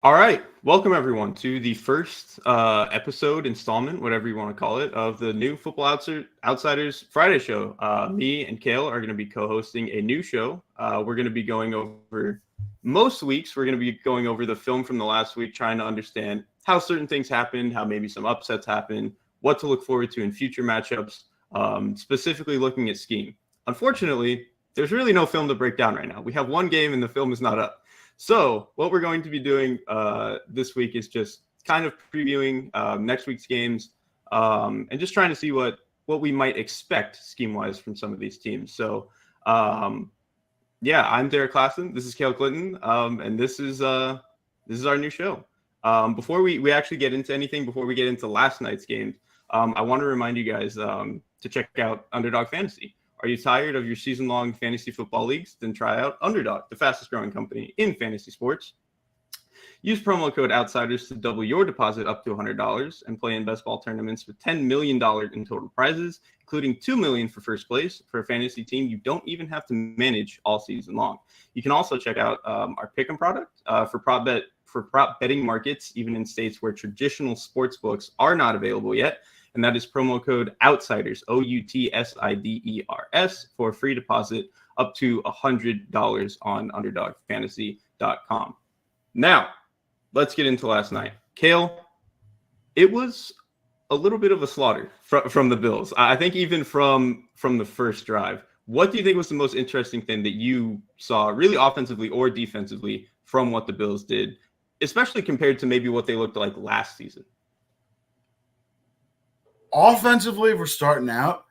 All right, welcome everyone to the first episode, installment, whatever you want to call it, of the new Outsiders Friday show. Me and Cale are going to be co-hosting a new show. We're going to be going over most weeks. We're going to be going over the film from the last week, trying to understand how certain things happened, how maybe some upsets happened, what to look forward to in future matchups, specifically looking at scheme. Unfortunately, there's really no film to break down right now. We have one game and the film is not up. So what we're going to be doing this week is just kind of previewing next week's games and just trying to see what we might expect scheme-wise from some of these teams. So, yeah, I'm Derrik Klassen. This is Cale Clinton, and this is our new show. Before we actually get into anything, before we get into last night's games, I want to remind you guys to check out Underdog Fantasy. Are you tired of your season-long fantasy football leagues? Then try out Underdog, the fastest-growing company in fantasy sports. Use promo code OUTSIDERS to double your deposit up to $100 and play in best ball tournaments with $10 million in total prizes, including $2 million for first place for a fantasy team you don't even have to manage all season long. You can also check out our Pick'em product for prop betting markets, even in states where traditional sports books are not available yet. And that is promo code OUTSIDERS, OUTSIDERS, for a free deposit up to $100 on UnderdogFantasy.com. Now, let's get into last night. Cale, it was a little bit of a slaughter from the Bills. I think even from the first drive. What do you think was the most interesting thing that you saw, really offensively or defensively, from what the Bills did, especially compared to maybe what they looked like last season? Offensively, we're starting out.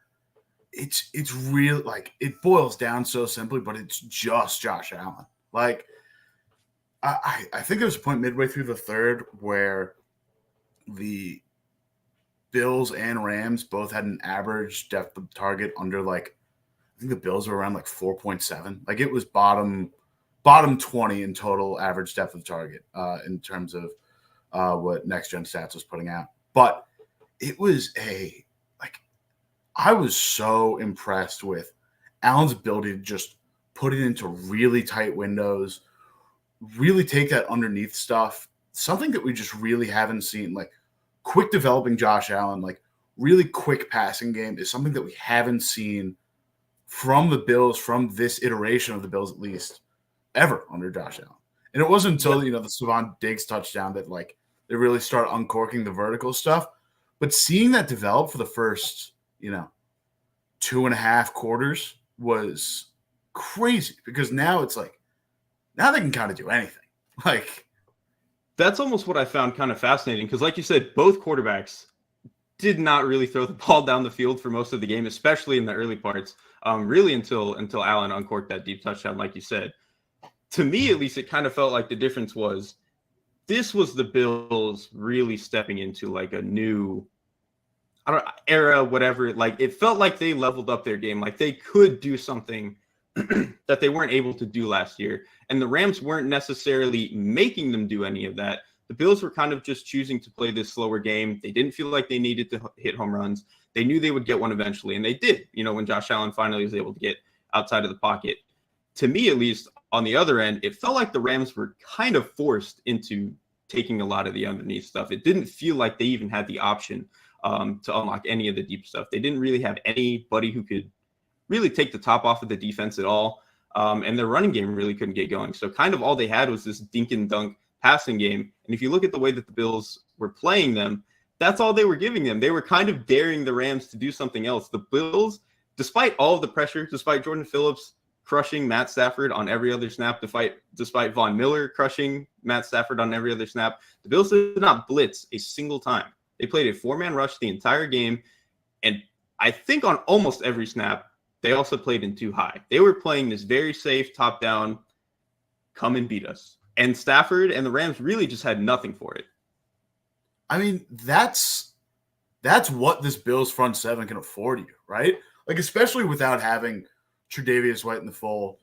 It's real, like, it boils down so simply, but it's just Josh Allen. Like, I think there was a point midway through the third where the Bills and Rams both had an average depth of target under, like, I think the Bills were around like 4.7. Like, it was bottom 20 in total average depth of target in terms of what Next Gen Stats was putting out. But it was I was so impressed with Allen's ability to just put it into really tight windows, really take that underneath stuff, something that we just really haven't seen. Like, quick developing Josh Allen, like really quick passing game is something that we haven't seen from the Bills, from this iteration of the Bills at least, ever under Josh Allen. And it wasn't until, the Stephon Diggs touchdown that, like, they really start uncorking the vertical stuff. But seeing that develop for the first, 2.5 quarters was crazy, because now it's like, now they can kind of do anything. Like, that's almost what I found kind of fascinating, because like you said, both quarterbacks did not really throw the ball down the field for most of the game, especially in the early parts, really until Allen uncorked that deep touchdown, like you said. To me, at least, it kind of felt like the difference was this was the Bills really stepping into like a new era, whatever. Like, it felt like they leveled up their game. Like, they could do something that they weren't able to do last year. And the Rams weren't necessarily making them do any of that. The Bills were kind of just choosing to play this slower game. They didn't feel like they needed to hit home runs. They knew they would get one eventually, and they did, when Josh Allen finally was able to get outside of the pocket. To me, at least, on the other end, it felt like the Rams were kind of forced into taking a lot of the underneath stuff. It didn't feel like they even had the option to unlock any of the deep stuff. They didn't really have anybody who could really take the top off of the defense at all. And their running game really couldn't get going. So kind of all they had was this dink and dunk passing game. And if you look at the way that the Bills were playing them, that's all they were giving them. They were kind of daring the Rams to do something else. The Bills, despite all of the pressure, despite Jordan Phillips crushing Matt Stafford on every other snap, despite Von Miller crushing Matt Stafford on every other snap, the Bills did not blitz a single time. They played a 4-man rush the entire game. And I think on almost every snap, they also played in too high. They were playing this very safe top-down, come and beat us. And Stafford and the Rams really just had nothing for it. I mean, that's what this Bills front seven can afford you, right? Like, especially without having Tre'Davious White in the fold.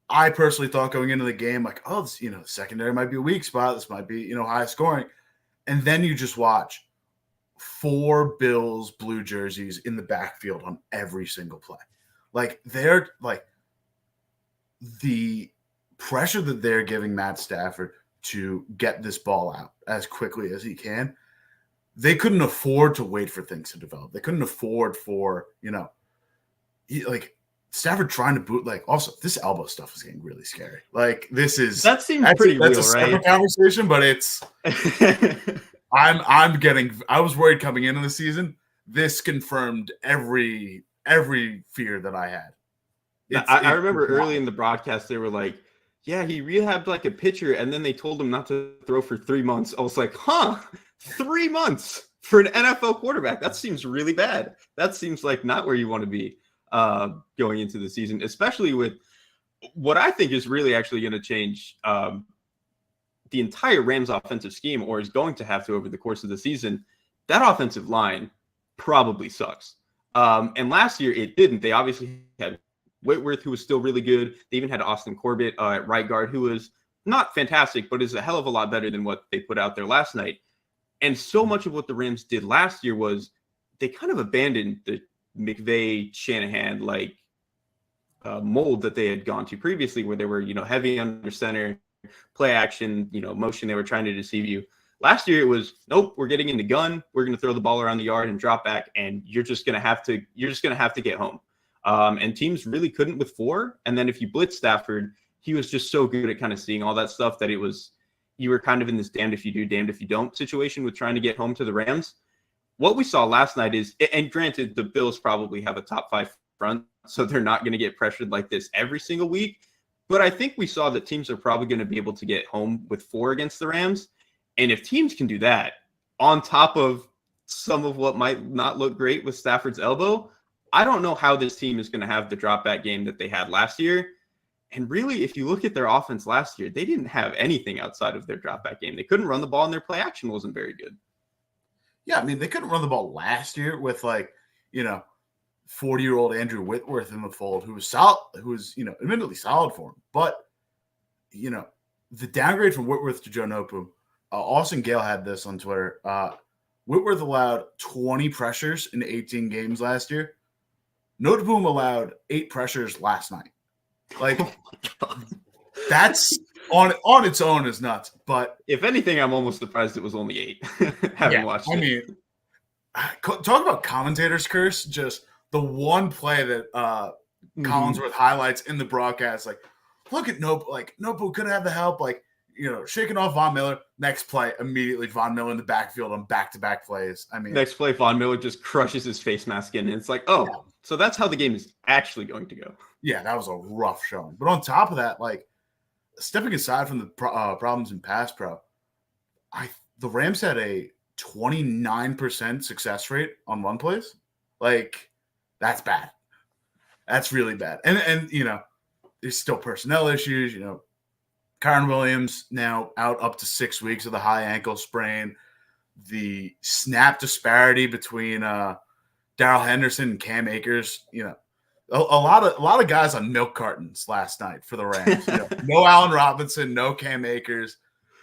I personally thought going into the game, like, oh, this, secondary might be a weak spot. This might be, high scoring. And then you just watch 4 Bills blue jerseys in the backfield on every single play. Like, they're like, the pressure that they're giving Matt Stafford to get this ball out as quickly as he can. They couldn't afford to wait for things to develop. They couldn't afford for, Stafford trying to boot. Like, also, this elbow stuff is getting really scary. Like, that seems pretty real, that's a separate conversation, but it's I was worried coming into the season. This confirmed every fear that I had. I remember early in the broadcast, they were like, yeah, he rehabbed like a pitcher, and then they told him not to throw for 3 months. I was like, 3 months for an NFL quarterback? That seems really bad. That seems like not where you want to be going into the season, especially with what I think is really actually going to change the entire Rams offensive scheme, or is going to have to over the course of the season. That offensive line probably sucks. And last year it didn't. They obviously had Whitworth, who was still really good. They even had Austin Corbett at right guard, who was not fantastic, but is a hell of a lot better than what they put out there last night. And so much of what the Rams did last year was they kind of abandoned the McVay, Shanahan mold that they had gone to previously, where they were, heavy under center, play action, motion. They were trying to deceive you. Last year it was, nope, we're getting into gun. We're going to throw the ball around the yard and drop back, and you're just going to have to get home. And teams really couldn't with 4. And then if you blitz Stafford, he was just so good at kind of seeing all that stuff that you were kind of in this damned if you do, damned if you don't situation with trying to get home to the Rams. What we saw last night is, and granted, the Bills probably have a top 5 front, so they're not going to get pressured like this every single week. But I think we saw that teams are probably going to be able to get home with 4 against the Rams. And if teams can do that, on top of some of what might not look great with Stafford's elbow, I don't know how this team is going to have the drop back game that they had last year. And really, if you look at their offense last year, they didn't have anything outside of their drop back game. They couldn't run the ball, and their play action wasn't very good. Yeah, I mean, they couldn't run the ball last year with 40-year-old Andrew Whitworth in the fold, who was solid, admittedly solid for him. But, the downgrade from Whitworth to Joe Nopu, Austin Cale had this on Twitter. Whitworth allowed 20 pressures in 18 games last year. Nopu allowed 8 pressures last night. Like, that's on its own is nuts. But if anything, I'm almost surprised it was only 8. Having watched it. I mean, talk about commentator's curse. Just the one play that Collinsworth highlights in the broadcast, like, look at Nopu. Like, Nopu could have the help. Like, shaking off Von Miller. Next play, immediately Von Miller in the backfield on back-to-back plays. I mean, next play, Von Miller just crushes his face mask in, and it's like, so that's how the game is actually going to go. Yeah, that was a rough showing. But on top of that, like, stepping aside from the problems in pass pro, the Rams had a 29% success rate on run plays. Like, that's bad. That's really bad. And there's still personnel issues. Kyron Williams now out up to 6 weeks with a high ankle sprain. The snap disparity between Darrell Henderson and Cam Akers, a lot of guys on milk cartons last night for the Rams. No Allen Robinson, no Cam Akers.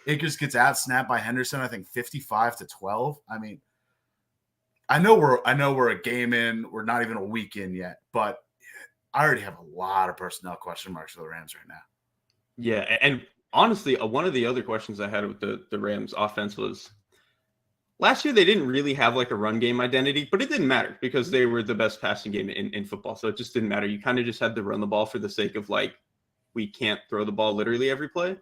Akers gets out snapped by Henderson, I think 55-12. I mean, I know we're a game in. We're not even a week in yet, but I already have a lot of personnel question marks for the Rams right now. Yeah, and honestly, one of the other questions I had with the Rams offense was, last year they didn't really have like a run game identity, but it didn't matter because they were the best passing game in football. So it just didn't matter. You kind of just had to run the ball for the sake of, like, we can't throw the ball literally every play.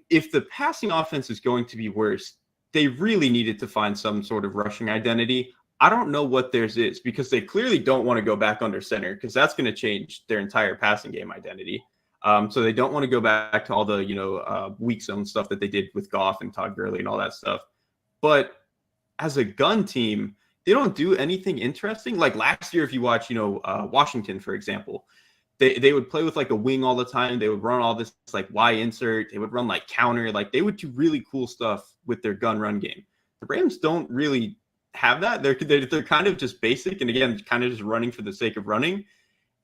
If the passing offense is going to be worse, they really needed to find some sort of rushing identity. I don't know what theirs is, because they clearly don't want to go back under center, because that's going to change their entire passing game identity. So they don't want to go back to all the, weak zone stuff that they did with Goff and Todd Gurley and all that stuff. But as a gun team, they don't do anything interesting. Like last year, if you watch, Washington, for example, they would play with like a wing all the time. They would run all this like Y insert. They would run like counter. Like they would do really cool stuff with their gun run game. The Rams don't really have that. They're kind of just basic. And again, kind of just running for the sake of running.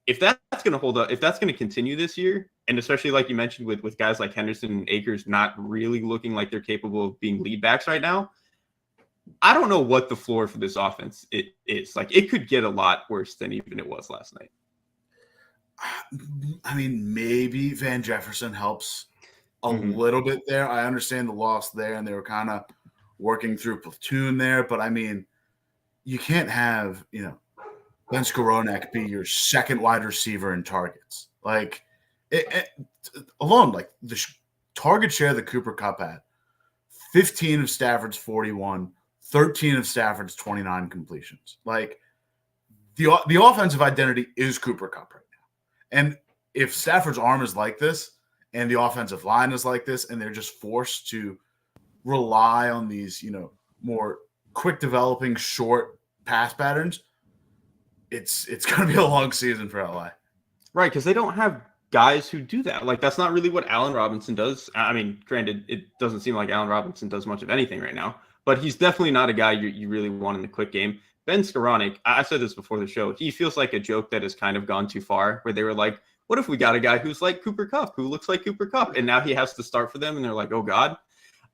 If that's going to hold up, if that's going to continue this year, and especially like you mentioned with guys like Henderson and Akers not really looking like they're capable of being lead backs right now, I don't know what the floor for this offense is. Like, it could get a lot worse than even it was last night. I mean, maybe Van Jefferson helps a little bit there. I understand the loss there, and they were kind of working through platoon there. But, I mean, you can't have, Ben Skowronek be your second wide receiver in targets. Like, alone, like, the target share that Cooper Kupp had, 15 of Stafford's 41, 13 of Stafford's 29 completions. Like, the offensive identity is Cooper Kupp right now. And if Stafford's arm is like this and the offensive line is like this and they're just forced to rely on these, more quick developing short pass patterns, it's going to be a long season for LA. Right, because they don't have guys who do that. Like, that's not really what Allen Robinson does. I mean, granted, it doesn't seem like Allen Robinson does much of anything right now, but he's definitely not a guy you really want in the quick game. Ben Skowronek, I said this before the show, he feels like a joke that has kind of gone too far, where they were like, what if we got a guy who's like Cooper Kupp, who looks like Cooper Kupp, and now he has to start for them, and they're like, oh, God.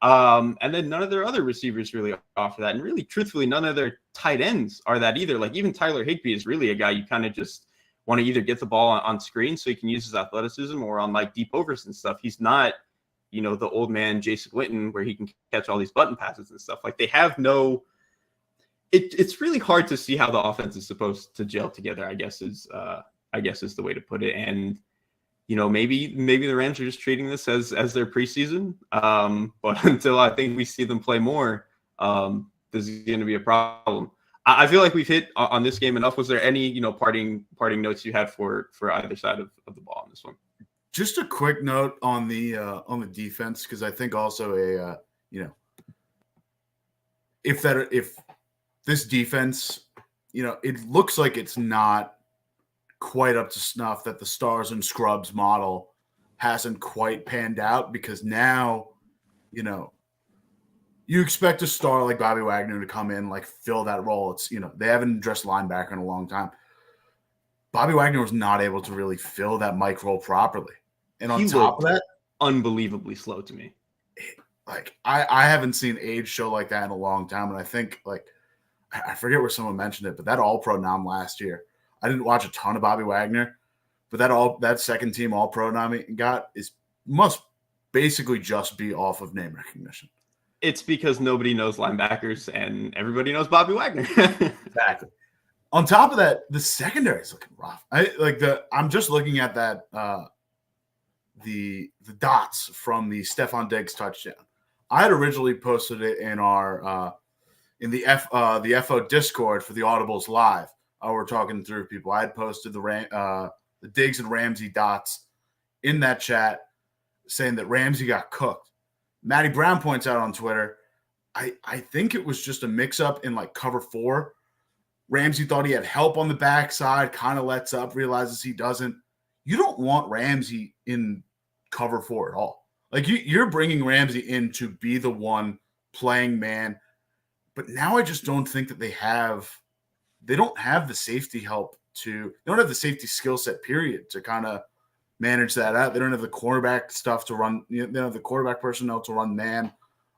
And then none of their other receivers really offer that. And really, truthfully, none of their tight ends are that either. Like, even Tyler Higbee is really a guy you kind of just want to either get the ball on screen so he can use his athleticism, or on like deep overs and stuff. He's not, the old man Jason Witten where he can catch all these button passes and stuff. Like, they have no. It's really hard to see how the offense is supposed to gel together, I guess is the way to put it. And maybe the Rams are just treating this as their preseason. But until I think we see them play more, this is going to be a problem. I feel like we've hit on this game enough. Was there any parting notes you had for either side of the ball on this one? Just a quick note on the defense, because I think also if this defense, it looks like it's not quite up to snuff, that the stars and scrubs model hasn't quite panned out, because now, you expect a star like Bobby Wagner to come in, like fill that role. It's, they haven't addressed linebacker in a long time. Bobby Wagner was not able to really fill that Mike role properly. And on top of that, unbelievably slow to me. Like, I haven't seen age show like that in a long time. And I think, like, I forget where someone mentioned it, but that All-Pro nom last year, I didn't watch a ton of Bobby Wagner, but that second team All-Pro nom he got must basically just be off of name recognition. It's because nobody knows linebackers and everybody knows Bobby Wagner. Exactly. On top of that, the secondary is looking rough. I'm just looking at that the dots from the Stephon Diggs touchdown. I had originally posted it in our in the FO Discord for the Audibles Live. We're talking through people. I had posted the Diggs and Ramsey dots in that chat, saying that Ramsey got cooked. Matty Brown points out on Twitter, I think it was just a mix-up in like cover 4. Ramsey thought he had help on the backside, kind of lets up, realizes he doesn't. You don't want Ramsey in cover 4 at all. Like, you're bringing Ramsey in to be the one playing man. But now I just don't think that they don't have the safety help they don't have the safety skill set, period, to kind of manage that out. They don't have the quarterback stuff to run. They don't have the quarterback personnel to run man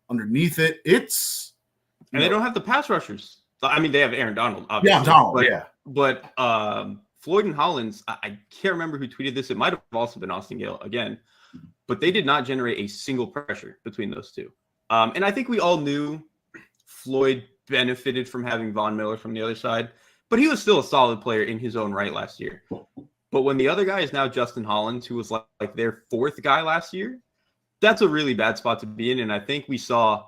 underneath it. And they don't have the pass rushers. I mean, they have Aaron Donald, obviously. Yeah, Donald, yeah. But Floyd and Hollins, I can't remember who tweeted this. It might have also been Austin Gale again. But they did not generate a single pressure between those two. And I think we all knew Floyd benefited from having Von Miller from the other side. But he was still a solid player in his own right last year. But when the other guy is now Justin Hollins, who was like their 4th guy last year, that's a really bad spot to be in. And I think we saw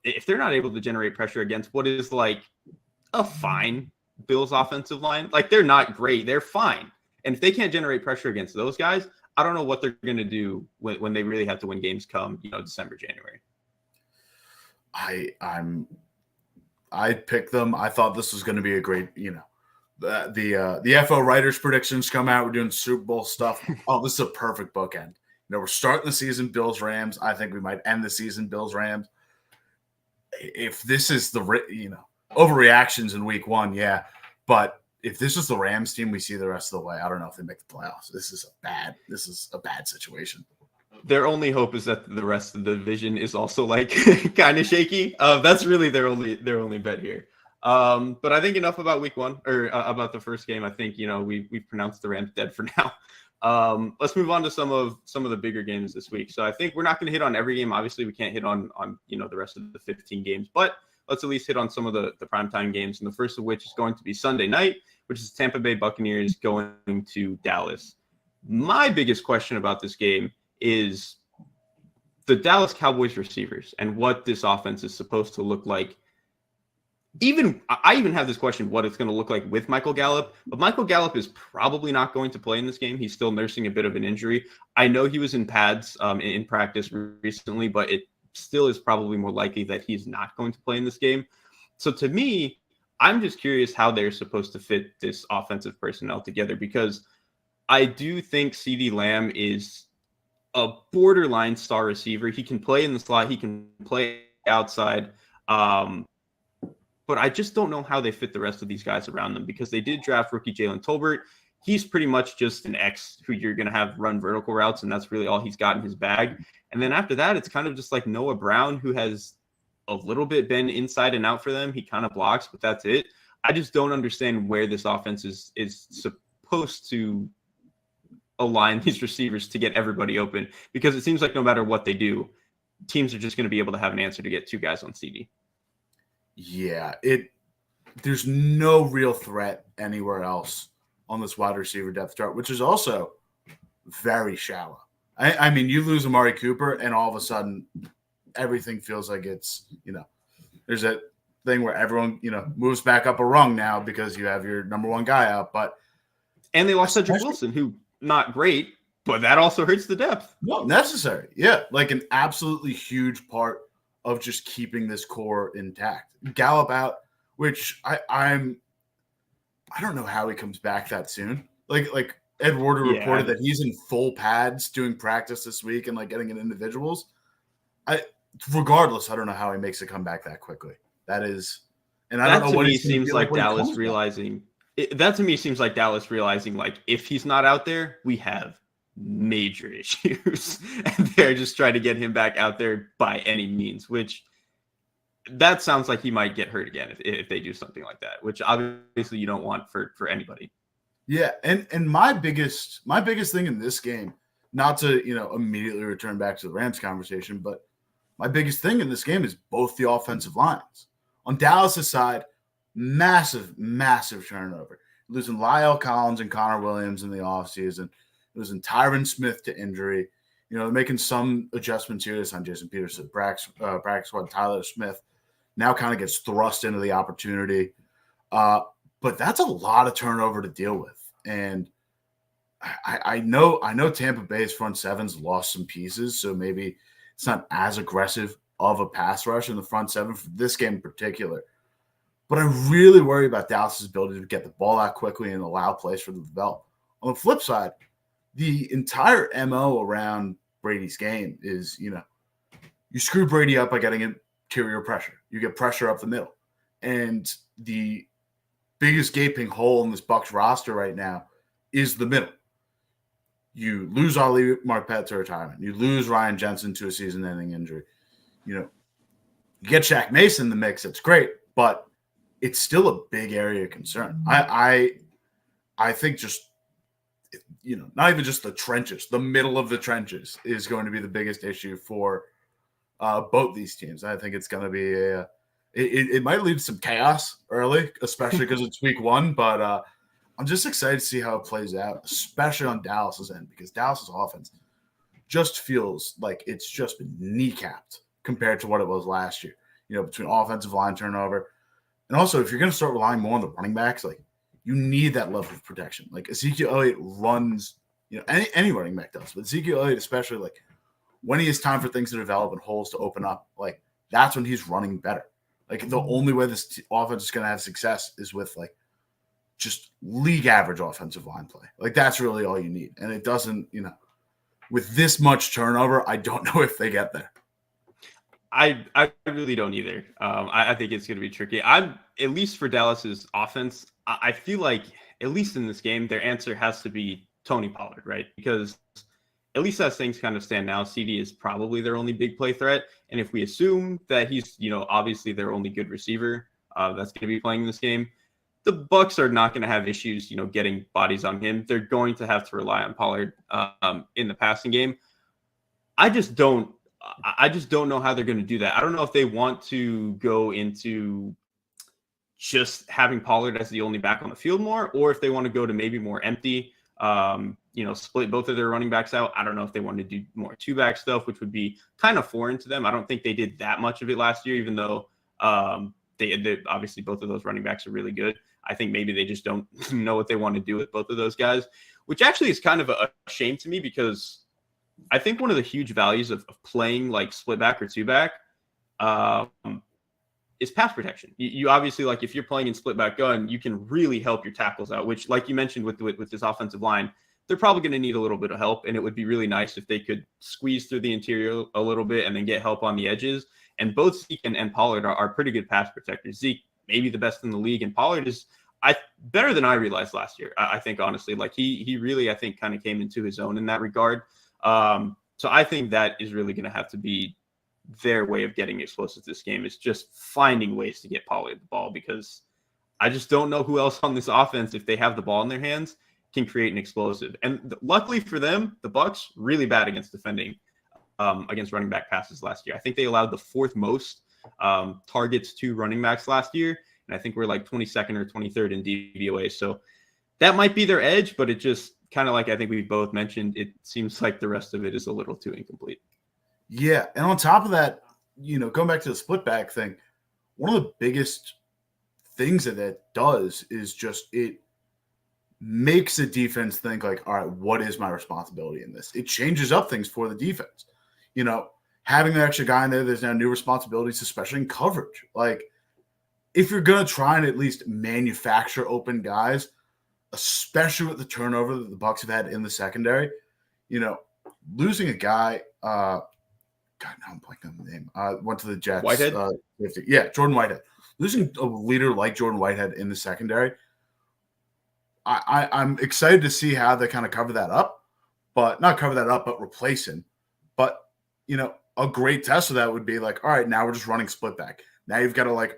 if they're not able to generate pressure against what is like a fine Bills offensive line, like they're not great, they're fine. And if they can't generate pressure against those guys, I don't know what they're going to do when they really have to win games come, December, January. I picked them. I thought this was going to be a great, the FO writers predictions come out. We're doing Super Bowl stuff. Oh, this is a perfect bookend. We're starting the season Bills Rams. I think we might end the season Bills Rams. If this is the overreactions in week 1, yeah, but if this is the Rams team we see the rest of the way, I don't know if they make the playoffs. This is a bad situation. Their only hope is that the rest of the division is also like kind of shaky. That's really their only bet here. But I think enough about week 1 or about the first game. I think we've pronounced the Rams dead for now. Let's move on to some of the bigger games this week. So I think we're not going to hit on every game. Obviously, we can't hit on the rest of the 15 games, but let's at least hit on some of the primetime games. And the first of which is going to be Sunday night, which is Tampa Bay Buccaneers going to Dallas. My biggest question about this game is the Dallas Cowboys receivers and what this offense is supposed to look like. I even have this question, what it's going to look like with Michael Gallup, but Michael Gallup is probably not going to play in this game. He's still nursing a bit of an injury. I know he was in pads in practice recently, but it still is probably more likely that he's not going to play in this game. So to me, I'm just curious how they're supposed to fit this offensive personnel together, because I do think CeeDee Lamb is a borderline star receiver. He can play in the slot. He can play outside. But I just don't know how they fit the rest of these guys around them, because they did draft rookie Jalen Tolbert. He's pretty much just an X who you're going to have run vertical routes, and that's really all he's got in his bag. And then after that, it's kind of just like Noah Brown, who has a little bit been inside and out for them. He kind of blocks, but that's it. I just don't understand where this offense is supposed to align these receivers to get everybody open, because it seems like no matter what they do, teams are just going to be able to have an answer to get two guys on CD. Yeah, there's no real threat anywhere else on this wide receiver depth chart, which is also very shallow. I mean, you lose Amari Cooper, and all of a sudden, everything feels like it's, there's that thing where everyone, moves back up a rung now because you have your number one guy out. And they lost Cedric Wilson, who not great, but that also hurts the depth. No, necessary. Yeah, like an absolutely huge part of just keeping this core intact. Gallup out, which I don't know how he comes back that soon. Like Ed Warder reported that he's in full pads doing practice this week and like getting in individuals. Regardless, I don't know how he makes a comeback that quickly. That is, and I don't know what he seems like Dallas realizing. That to me seems like Dallas realizing, like, if he's not out there, we have major issues, and they're just trying to get him back out there by any means, which that sounds like he might get hurt again if they do something like that, which obviously you don't want for anybody. Yeah, and my biggest thing in this game, not to immediately return back to the Rams conversation, but my biggest thing in this game is both the offensive lines. On Dallas's side, massive turnover. Losing Lyle Collins and Connor Williams in the offseason. Losing Tyron Smith to injury. They're making some adjustments here. It's on Jason Peterson, practice squad. Tyler Smith now kind of gets thrust into the opportunity. But that's a lot of turnover to deal with. And I know Tampa Bay's front seven's lost some pieces, so maybe it's not as aggressive of a pass rush in the front seven for this game in particular. But I really worry about Dallas's ability to get the ball out quickly and allow plays for them to develop. On the flip side, the entire MO around Brady's game is, you screw Brady up by getting interior pressure. You get pressure up the middle. And the biggest gaping hole in this Bucs roster right now is the middle. You lose Ali Marpet to retirement. You lose Ryan Jensen to a season-ending injury. You get Shaq Mason in the mix. It's great, but it's still a big area of concern. I think just, not even just the trenches, the middle of the trenches is going to be the biggest issue for both these teams. I think it's going to be it might lead to some chaos early, especially because it's week one, but I'm just excited to see how it plays out, especially on Dallas's end, because Dallas's offense just feels like it's just been kneecapped compared to what it was last year, between offensive line turnover. And also, if you're going to start relying more on the running backs, like, you need that level of protection. Like, Ezekiel Elliott runs, any running back does, but Ezekiel Elliott, especially, like, when he has time for things to develop and holes to open up, like, that's when he's running better. Like, the only way this offense is going to have success is with, like, just league average offensive line play. Like, that's really all you need. And it doesn't, with this much turnover, I don't know if they get there. I really don't either. I think it's going to be tricky. At least for Dallas's offense, I feel like, at least in this game, their answer has to be Tony Pollard, right? Because at least as things kind of stand now, CD is probably their only big play threat. And if we assume that he's, obviously their only good receiver that's going to be playing this game, the Bucks are not going to have issues, getting bodies on him. They're going to have to rely on Pollard in the passing game. I just don't know how they're going to do that. I don't know if they want to go into just having Pollard as the only back on the field more, or if they want to go to maybe more empty, split both of their running backs out. I don't know if they want to do more two-back stuff, which would be kind of foreign to them. I don't think they did that much of it last year, even though they obviously both of those running backs are really good. I think maybe they just don't know what they want to do with both of those guys, which actually is kind of a shame to me, because I think one of the huge values of playing like split back or two back is pass protection. You obviously, like, if you're playing in split back gun, you can really help your tackles out, which, like you mentioned with this offensive line, they're probably going to need a little bit of help. And it would be really nice if they could squeeze through the interior a little bit and then get help on the edges. And both Zeke and Pollard are pretty good pass protectors. Zeke, maybe the best in the league, and Pollard is better than I realized last year. I think, honestly, like he really, I think, kind of came into his own in that regard. So I think that is really going to have to be their way of getting explosive this game, is just finding ways to get Pollard the ball, because I just don't know who else on this offense, if they have the ball in their hands, can create an explosive. And luckily for them, the Bucs really bad against defending against running back passes last year. I think they allowed the fourth most targets to running backs last year. And I think we're like 22nd or 23rd in DVOA. So that might be their edge, but it just kind of, like I think we both mentioned, it seems like the rest of it is a little too incomplete. Yeah. And on top of that, going back to the split back thing, one of the biggest things that does is just it makes the defense think like, all right, what is my responsibility in this? It changes up things for the defense. Having that extra guy in there, there's now new responsibilities, especially in coverage. Like, if you're going to try and at least manufacture open guys, especially with the turnover that the Bucs have had in the secondary, losing a guy, God, now I'm blanking on the name. Went to the Jets. Whitehead? Jordan Whitehead. Losing a leader like Jordan Whitehead in the secondary, I'm excited to see how they kind of cover that up, but not cover that up, but replace him. But, a great test of that would be like, all right, now we're just running split back. Now you've got to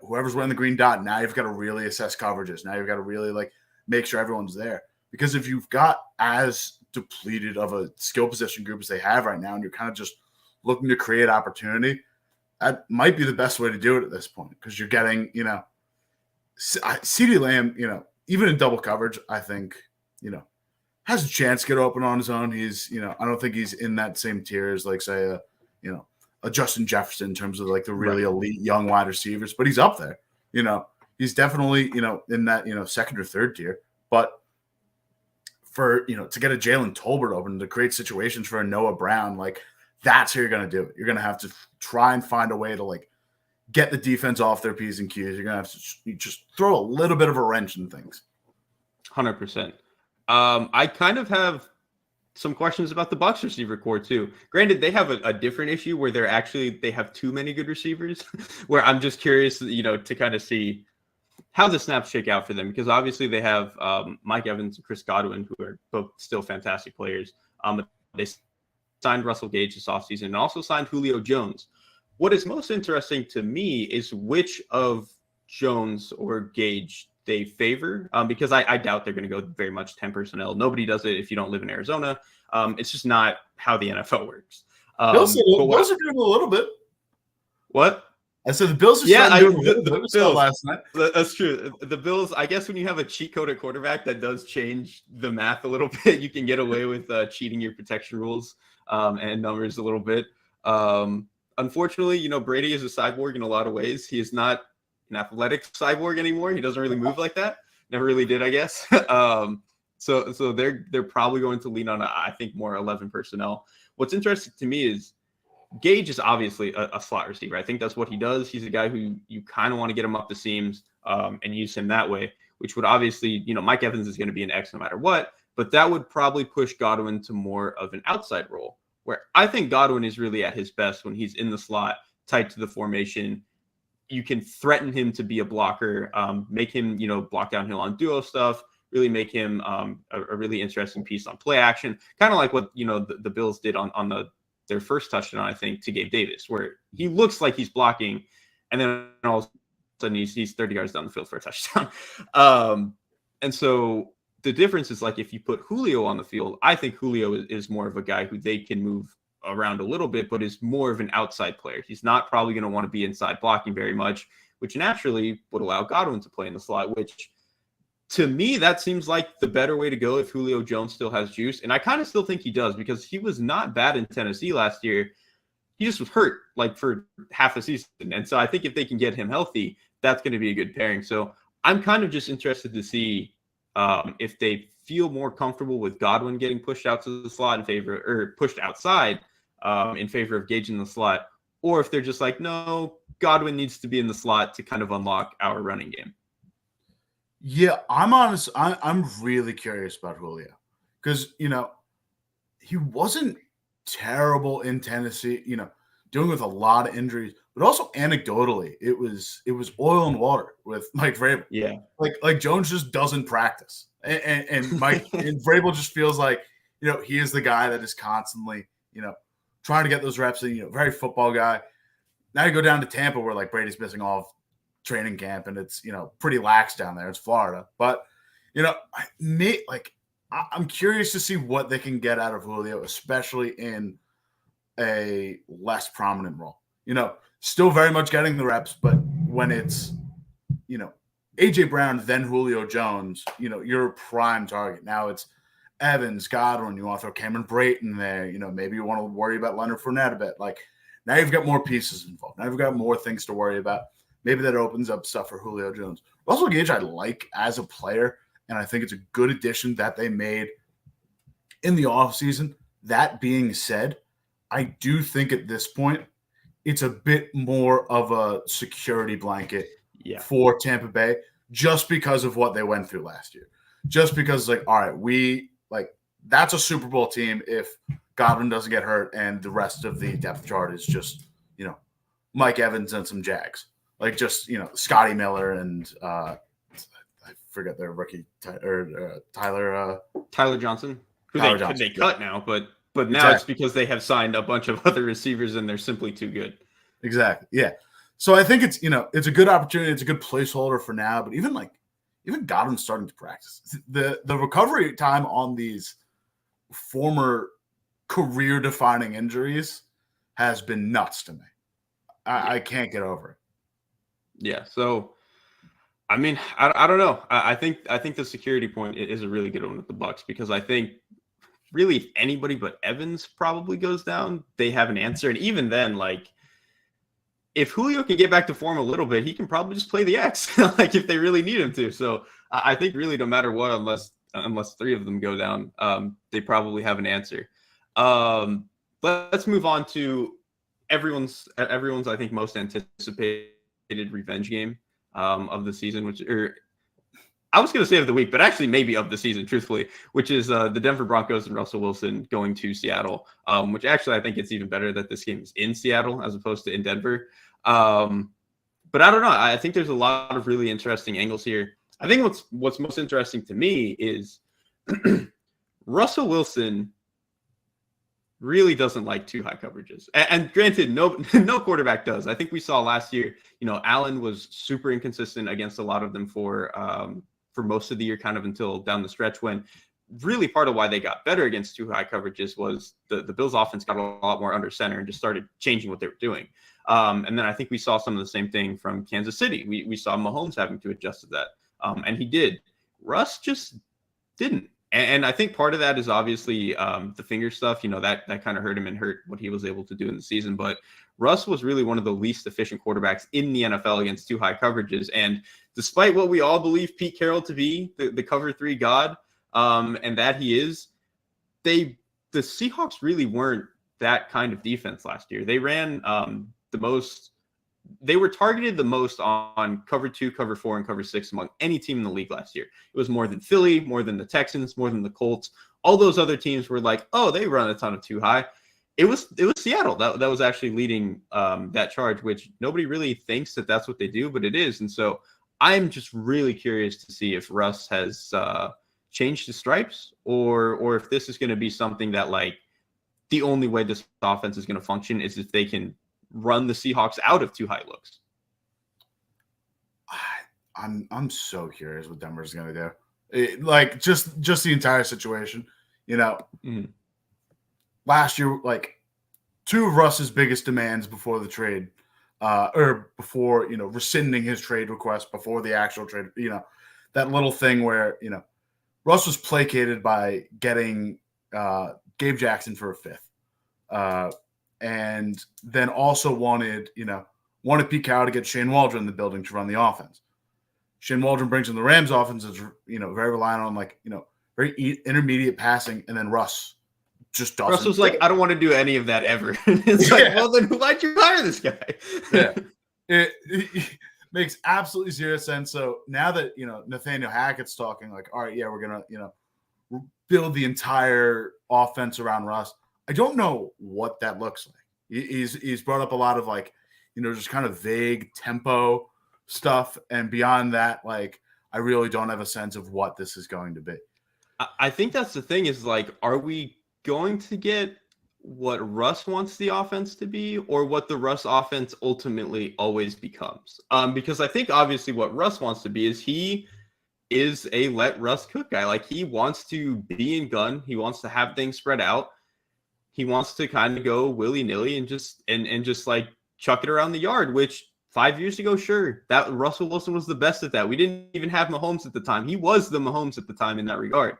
whoever's wearing the green dot, now you've got to really assess coverages. Now you've got to really make sure everyone's there. Because if you've got as depleted of a skill position group as they have right now, and you're kind of just looking to create opportunity, that might be the best way to do it at this point. Because you're getting, CeeDee Lamb, even in double coverage, I think, has a chance to get open on his own. He's, I don't think he's in that same tier as, like, say, a Justin Jefferson in terms of the really elite young wide receivers, but he's up there. He's definitely, in that, second or third tier. But for, to get a Jalen Tolbert open, to create situations for a Noah Brown, that's how you're going to do it. You're going to have to try and find a way to, get the defense off their P's and Q's. You're going to have to just throw a little bit of a wrench in things. 100%. I kind of have some questions about the Bucs receiver core too. Granted, they have a different issue where they have too many good receivers, where I'm just curious, to kind of see how the snaps shake out for them, because obviously they have Mike Evans and Chris Godwin, who are both still fantastic players. They signed Russell Gage this offseason and also signed Julio Jones. What is most interesting to me is which of Jones or Gage they favor, because I doubt they're going to go very much 10 personnel. Nobody does it if you don't live in Arizona. It's just not how the NFL works. Bills are doing a little bit. What? I said the Bills are the Bills last night. That's true. The Bills, I guess when you have a cheat code at quarterback, that does change the math a little bit. You can get away with cheating your protection rules and numbers a little bit. Unfortunately, Brady is a cyborg in a lot of ways. He is not an athletic cyborg anymore. He doesn't really move like that. Never really did, I guess. So they're probably going to lean on I think more 11 personnel. What's interesting to me is Gage is obviously a slot receiver. I think that's what he does. He's a guy who you kind of want to get him up the seams and use him that way, which would obviously, Mike Evans is going to be an X no matter what, but that would probably push Godwin to more of an outside role, where I think Godwin is really at his best when he's in the slot, tight to the formation. You can threaten him to be a blocker, make him, block downhill on duo stuff, really make him a really interesting piece on play action, kind of like what, the Bills did on their first touchdown, I think, to Gabe Davis, where he looks like he's blocking, and then all of sudden he's 30 yards down the field for a touchdown. And so the difference is like if you put Julio on the field, I think Julio is more of a guy who they can move around a little bit, but is more of an outside player. He's not probably going to want to be inside blocking very much, which naturally would allow Godwin to play in the slot, which to me, that seems like the better way to go if Julio Jones still has juice. And I kind of still think he does because he was not bad in Tennessee last year. He just was hurt like for half the season. And so I think if they can get him healthy, that's going to be a good pairing. So I'm kind of just interested to see if they feel more comfortable with Godwin getting pushed out to the slot in favor or pushed outside in favor of Gage in the slot, or if they're just like, no, Godwin needs to be in the slot to kind of unlock our running game. Yeah, I'm honest. I'm really curious about Julio because, he wasn't terrible in Tennessee, dealing with a lot of injuries, but also anecdotally, it was oil and water with Mike Vrabel. Yeah. Like Jones just doesn't practice. And Mike and Vrabel just feels like, he is the guy that is constantly, trying to get those reps in, very football guy. Now you go down to Tampa where like Brady's missing all of training camp and it's pretty lax down there. It's Florida, but I'm curious to see what they can get out of Julio, especially in a less prominent role. Still very much getting the reps, but when it's AJ Brown then Julio Jones, you're a prime target. Now it's Evans, Godwin. You want to throw Cameron Brate in there. Maybe you want to worry about Leonard Fournette a bit. Like now you've got more pieces involved. Now you've got more things to worry about. Maybe that opens up stuff for Julio Jones. Russell Gage, I like as a player, and I think it's a good addition that they made in the offseason. That being said, I do think at this point, it's a bit more of a security blanket for Tampa Bay just because of what they went through last year. Just because, all right, that's a Super Bowl team if Godwin doesn't get hurt and the rest of the depth chart is just, Mike Evans and some Jags. Scotty Miller and I forget their rookie Tyler Johnson, who Tyler they cut now, but now exactly. It's because they have signed a bunch of other receivers and they're simply too good. Exactly. Yeah. So I think it's it's a good opportunity. It's a good placeholder for now. But even Godwin's starting to practice. The recovery time on these former career-defining injuries has been nuts to me. I can't get over it. Yeah. So, I mean, I don't know. I think the security point is a really good one with the Bucs because I think really if anybody but Evans probably goes down, they have an answer. And even then, if Julio can get back to form a little bit, he can probably just play the X, if they really need him to. So I think really no matter what, unless three of them go down, they probably have an answer. Let's move on to everyone's I think most anticipated revenge game of the season, I was going to say of the week, but actually maybe of the season, truthfully, which is the Denver Broncos and Russell Wilson going to Seattle, which actually I think it's even better that this game is in Seattle as opposed to in Denver. But I don't know. I think there's a lot of really interesting angles here. I think what's most interesting to me is Russell Wilson really doesn't like too high coverages. And granted, no quarterback does. I think we saw last year, Allen was super inconsistent against a lot of them for most of the year, kind of until down the stretch when really part of why they got better against too high coverages was the Bills offense got a lot more under center and just started changing what they were doing. And then I think we saw some of the same thing from Kansas City. We saw Mahomes having to adjust to that. And he did. Russ just didn't. And I think part of that is obviously the finger stuff, that kind of hurt him and hurt what he was able to do in the season. But Russ was really one of the least efficient quarterbacks in the NFL against too high coverages. And despite what we all believe Pete Carroll to be, the cover three god, and that he is, the Seahawks really weren't that kind of defense last year. They ran they were targeted the most on cover 2, cover 4, and cover 6 among any team in the league last year. It was more than Philly, more than the Texans, more than the Colts. All those other teams were like, oh, they run a ton of too high. It was Seattle that was actually leading that charge, which nobody really thinks that that's what they do, but it is. And so I'm just really curious to see if Russ has changed his stripes or if this is going to be something that the only way this offense is going to function is if they can run the Seahawks out of too high looks. I'm so curious what Denver's going to do. Like just the entire situation, Last year, like two of Russ's biggest demands before the trade, or before, rescinding his trade request before the actual trade, that little thing where, Russ was placated by getting Gabe Jackson for a fifth. And then also wanted Pete Carroll to get Shane Waldron in the building to run the offense. Shane Waldron brings in the Rams offense is, very reliant on very intermediate passing. And then Russ just doesn't. Russ was like, I don't want to do any of that ever. It's like, well, then why'd you hire this guy? Yeah. It makes absolutely zero sense. So now that, Nathaniel Hackett's talking like, all right, yeah, we're going to, build the entire offense around Russ. I don't know what that looks like. He's brought up a lot of just kind of vague tempo stuff. And beyond that, I really don't have a sense of what this is going to be. I think that's the thing is are we going to get what Russ wants the offense to be or what the Russ offense ultimately always becomes? Because I think obviously what Russ wants to be is he is a let Russ cook guy. He wants to be in gun. He wants to have things spread out. He wants to kind of go willy-nilly and just chuck it around the yard, which 5 years ago, sure, that Russell Wilson was the best at that. We didn't even have Mahomes at the time. He was the Mahomes at the time in that regard.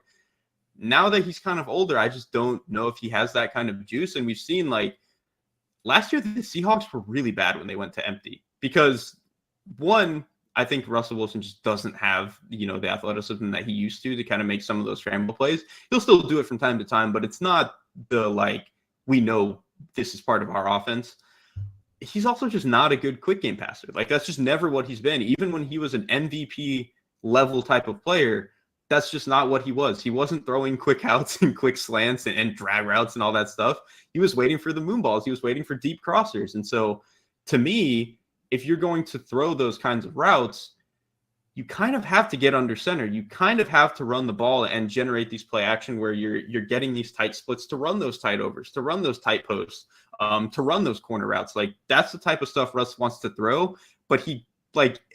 Now that he's kind of older, I just don't know if he has that kind of juice. And we've seen last year, the Seahawks were really bad when they went to empty because one, I think Russell Wilson just doesn't have, the athleticism that he used to kind of make some of those scramble plays. He'll still do it from time to time, but it's not the we know this is part of our offense. He's also just not a good quick game passer. That's just never what he's been. Even when he was an MVP level type of player, that's just not what he was. He wasn't throwing quick outs and quick slants and drag routes and all that stuff. He was waiting for the moon balls. He was waiting for deep crossers. And so to me, if you're going to throw those kinds of routes, you kind of have to get under center. You kind of have to run the ball and generate these play action where you're getting these tight splits to run those tight overs, to run those tight posts, to run those corner routes. That's the type of stuff Russ wants to throw, but he fights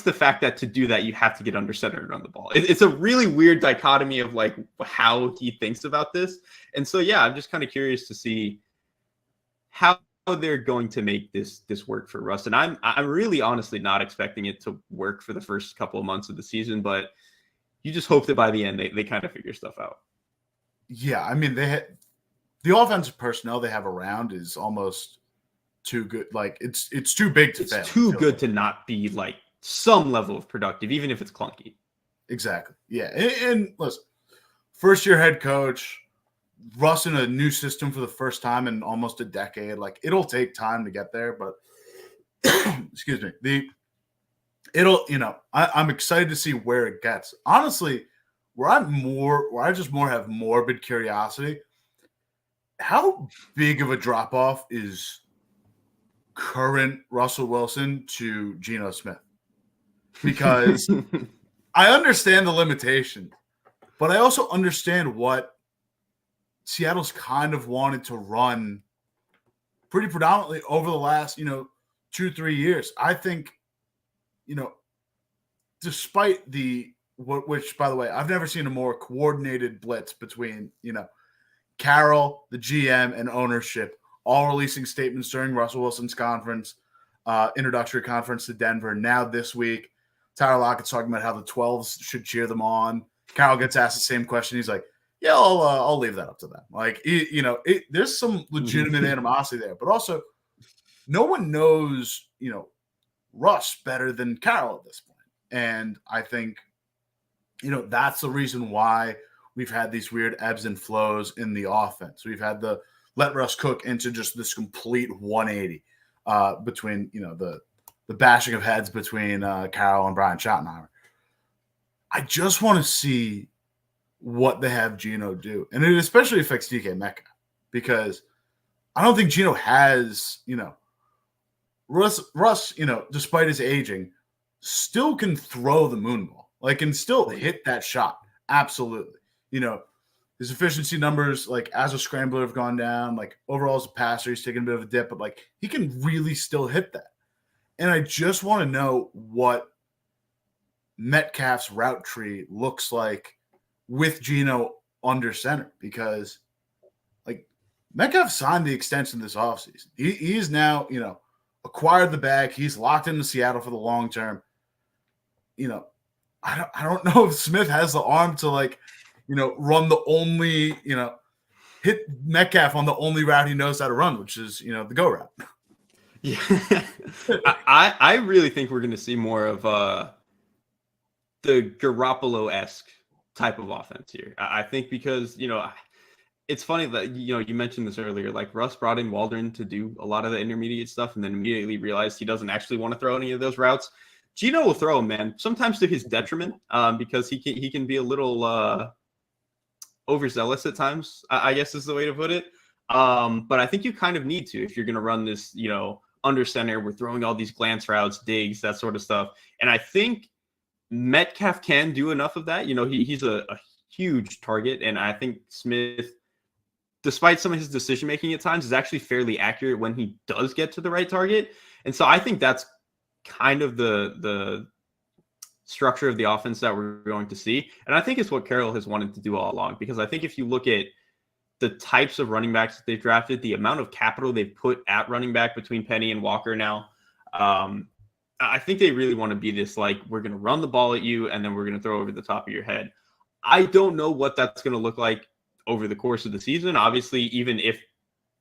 the fact that to do that, you have to get under center and run the ball. It's a really weird dichotomy of how he thinks about this. And so, yeah, I'm just kind of curious to see how they're going to make this work for Russ. And I'm really honestly not expecting it to work for the first couple of months of the season, but you just hope that by the end they kind of figure stuff out. Yeah, I mean, the offensive personnel they have around is almost too good. It's too big to fail. It's too good to not be some level of productive, even if it's clunky. Exactly. Yeah. And listen, first year head coach, Russ in a new system for the first time in almost a decade. It'll take time to get there, but excuse me. I'm excited to see where it gets. Honestly, where I just have morbid curiosity, how big of a drop off is current Russell Wilson to Geno Smith? Because I understand the limitation, but I also understand what Seattle's kind of wanted to run pretty predominantly over the last, 2-3 years. I think, despite which, by the way, I've never seen a more coordinated blitz between, Carroll, the GM, and ownership, all releasing statements during Russell Wilson's introductory conference to Denver. Now this week, Tyler Lockett's talking about how the 12s should cheer them on. Carroll gets asked the same question. He's like, yeah, I'll leave that up to them. There's some legitimate animosity there, but also no one knows, Russ better than Carroll at this point. And I think, that's the reason why we've had these weird ebbs and flows in the offense. We've had the let Russ cook into just this complete 180 between, the bashing of heads between Carroll and Brian Schottenheimer. I just want to see what they have Geno do. And it especially affects DK Metcalf because I don't think Geno has, Russ, despite his aging, still can throw the moon ball, can still hit that shot. Absolutely. His efficiency numbers, as a scrambler have gone down, overall as a passer, he's taken a bit of a dip, but he can really still hit that. And I just want to know what Metcalf's route tree looks like with Geno under center, because like Metcalf signed the extension this offseason. He's now, acquired the bag. He's locked into Seattle for the long term. I don't know if Smith has the arm to run the only, hit Metcalf on the only route he knows how to run, which is, the go route. Yeah. I really think we're going to see more of the Garoppolo-esque type of offense here. I think because, it's funny that, you mentioned this earlier, like Russ brought in Waldron to do a lot of the intermediate stuff and then immediately realized he doesn't actually want to throw any of those routes. Geno will throw him, man, sometimes to his detriment, because he can be a little overzealous at times, I guess is the way to put it. But I think you kind of need to if you're going to run this, under center. We're throwing all these glance routes, digs, that sort of stuff. And I think Metcalf can do enough of that. He's a huge target. And I think Smith, despite some of his decision-making at times, is actually fairly accurate when he does get to the right target. And so I think that's kind of the structure of the offense that we're going to see. And I think it's what Carroll has wanted to do all along, because I think if you look at the types of running backs that they've drafted, the amount of capital they've put at running back between Penny and Walker now, I think they really want to be this, we're going to run the ball at you and then we're going to throw over the top of your head. I don't know what that's going to look like over the course of the season. Obviously, even if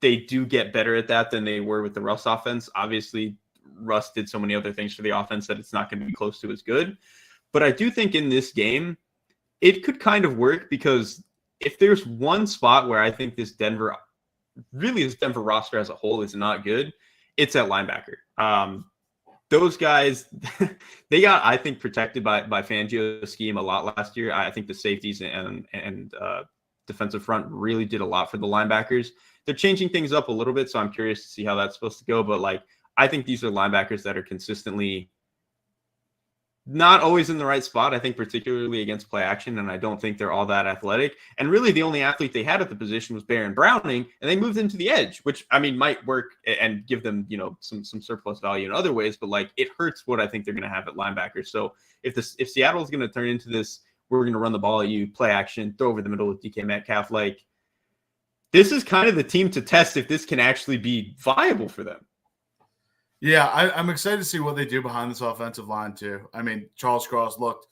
they do get better at that than they were with the Russ offense, obviously Russ did so many other things for the offense that it's not going to be close to as good. But I do think in this game, it could kind of work, because if there's one spot where I think this Denver roster as a whole is not good, it's at linebacker. Those guys, they got, I think, protected by Fangio's scheme a lot last year. I think the safeties and defensive front really did a lot for the linebackers. They're changing things up a little bit, so I'm curious to see how that's supposed to go. But I think these are linebackers that are consistently not always in the right spot, I think, particularly against play action, and I don't think they're all that athletic. And really the only athlete they had at the position was Baron Browning, and they moved him to the edge, which, might work and give them, some surplus value in other ways, but it hurts what I think they're going to have at linebacker. So if Seattle is going to turn into this, we're going to run the ball at you, play action, throw over the middle with DK Metcalf, this is kind of the team to test if this can actually be viable for them. Yeah, I'm excited to see what they do behind this offensive line, too. Charles Cross looked,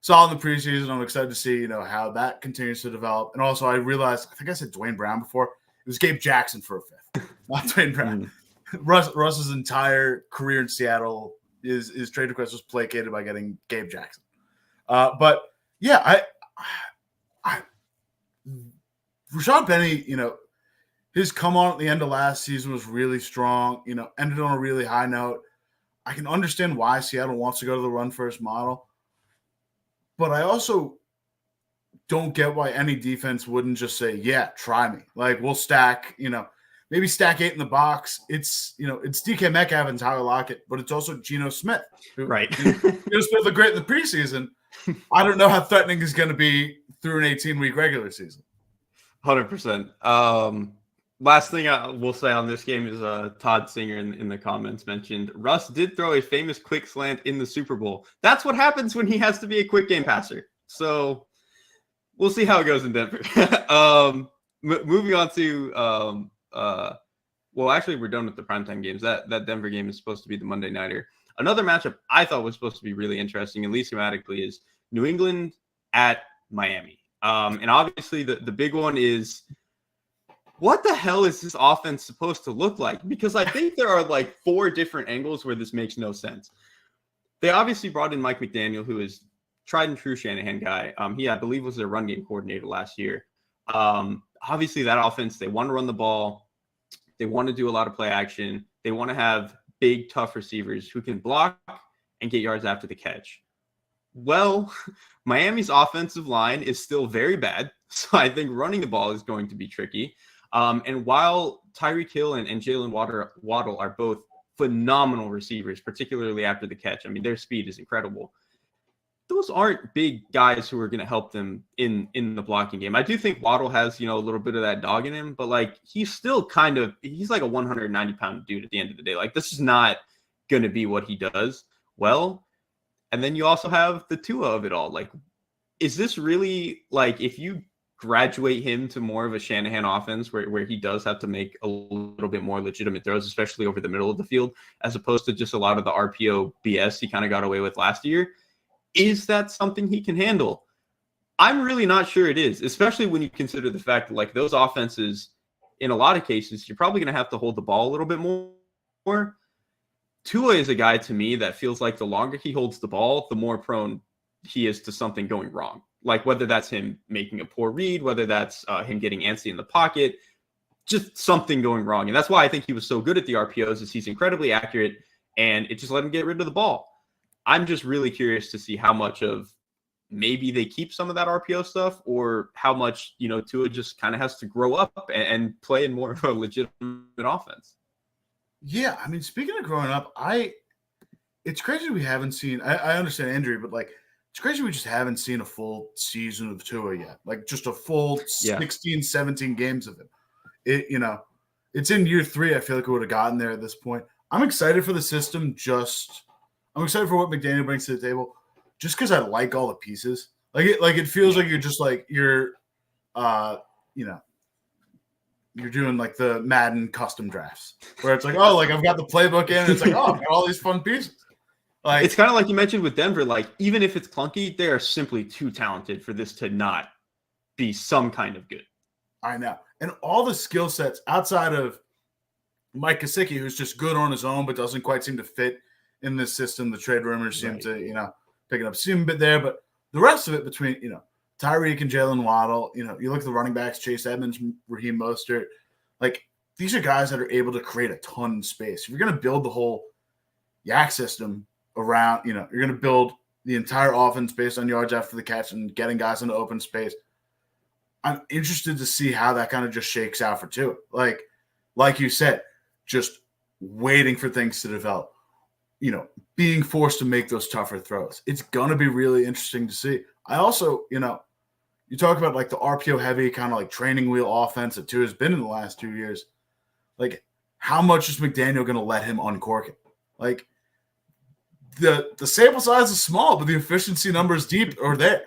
solid in the preseason. I'm excited to see, how that continues to develop. And also, I realized, I think I said Dwayne Brown before. It was Gabe Jackson for a fifth, not Dwayne Brown. Russ's entire career in Seattle, his trade request was placated by getting Gabe Jackson. But, yeah, Rashad Penny, his come on at the end of last season was really strong, ended on a really high note. I can understand why Seattle wants to go to the run-first model. But I also don't get why any defense wouldn't just say, yeah, try me. We'll stack, maybe stack 8 in the box. It's, it's DK Metcalf and Tyler Lockett, but it's also Geno Smith. Right. Geno Smith looked great in the preseason. I don't know how threatening he's going to be through an 18-week regular season. 100%. Last thing I will say on this game is Todd Singer in the comments mentioned Russ did throw a famous quick slant in the Super Bowl. That's what happens when he has to be a quick game passer. So we'll see how it goes in Denver. Moving on to actually we're done with the primetime games. That Denver game is supposed to be the Monday nighter. Another matchup I thought was supposed to be really interesting, at least schematically, is New England at Miami. And obviously the big one is, what the hell is this offense supposed to look like? Because I think there are 4 different angles where this makes no sense. They obviously brought in Mike McDaniel, who is tried and true Shanahan guy. He, I believe, was their run game coordinator last year. Obviously that offense, they want to run the ball. They want to do a lot of play action. They want to have big, tough receivers who can block and get yards after the catch. Well, Miami's offensive line is still very bad. So I think running the ball is going to be tricky. And while Tyreek Hill and Jalen Waddle are both phenomenal receivers, particularly after the catch, their speed is incredible. Those aren't big guys who are going to help them in the blocking game. I do think Waddle has, a little bit of that dog in him, but he's still he's like a 190-pound dude at the end of the day. This is not going to be what he does well. And then you also have the Tua of it all. Like, is this really, like, if you graduate him to more of a Shanahan offense where he does have to make a little bit more legitimate throws, especially over the middle of the field, as opposed to just a lot of the RPO BS he kind of got away with last year, is that something he can handle? I'm really not sure it is, especially when you consider the fact that, like, those offenses, in a lot of cases, you're probably going to have to hold the ball a little bit more. Tua is a guy to me that feels like the longer he holds the ball, the more prone he is to something going wrong. Like, whether that's him making a poor read, whether that's him getting antsy in the pocket, just something going wrong. And that's why I think he was so good at the RPOs, is he's incredibly accurate, and it just let him get rid of the ball. I'm just really curious to see how much of maybe they keep some of that RPO stuff, or how much, Tua just kind of has to grow up and play in more of a legitimate offense. Yeah, I mean, speaking of growing up, it's crazy we haven't seen, I understand injury, but like, it's crazy we just haven't seen a full season of Tua yet. Like, just a full 16, 17 games of him. It's in year 3. I feel like we would have gotten there at this point. I'm excited for the system. I'm excited for what McDaniel brings to the table, just because I like all the pieces. It feels like you're just like you're doing like the Madden custom drafts where it's like, oh, like I've got the playbook in, and it's like, oh, I've got all these fun pieces. Like, it's kind of like you mentioned with Denver. Like, even if it's clunky, they are simply too talented for this to not be some kind of good. I know. And all the skill sets outside of Mike Gesicki, who's just good on his own, but doesn't quite seem to fit in this system. The trade rumors seem to, picking up steam a bit there. But the rest of it between, Tyreek and Jalen Waddle, you look at the running backs, Chase Edmonds, Raheem Mostert. Like, these are guys that are able to create a ton of space. If you're going to build the whole yak system around, you're going to build the entire offense based on yards after the catch and getting guys into open space. I'm interested to see how that kind of just shakes out for Tua. Like you said, just waiting for things to develop, being forced to make those tougher throws. It's going to be really interesting to see. I also, you talk about like the RPO heavy kind of like training wheel offense that Tua has been in the last 2 years. Like, how much is McDaniel going to let him uncork it? Like, the sample size is small, but the efficiency numbers deep are there.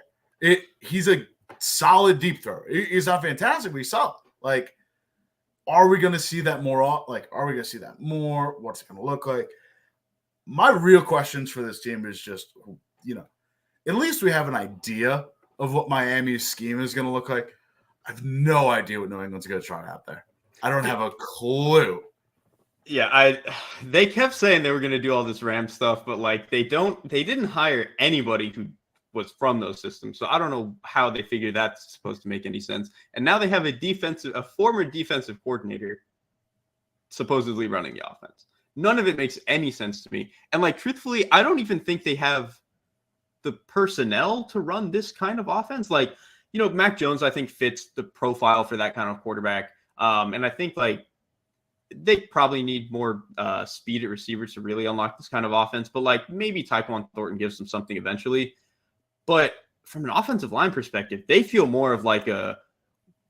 He's a solid deep thrower. He's not fantastic, but he's solid. Like, are we going to see that more? Like, are we going to see that more? What's it going to look like? My real questions for this team is just, at least we have an idea of what Miami's scheme is going to look like. I have no idea what New England's going to try out there. I don't have a clue. Yeah, they kept saying they were going to do all this Ram stuff, but like they didn't hire anybody who was from those systems. So I don't know how they figure that's supposed to make any sense. And now they have a former defensive coordinator supposedly running the offense. None of it makes any sense to me. And like, truthfully, I don't even think they have the personnel to run this kind of offense. Like, Mac Jones, I think, fits the profile for that kind of quarterback. And I think like they probably need more speed at receivers to really unlock this kind of offense. But like, maybe Tyquan Thornton gives them something eventually. But from an offensive line perspective, they feel more of like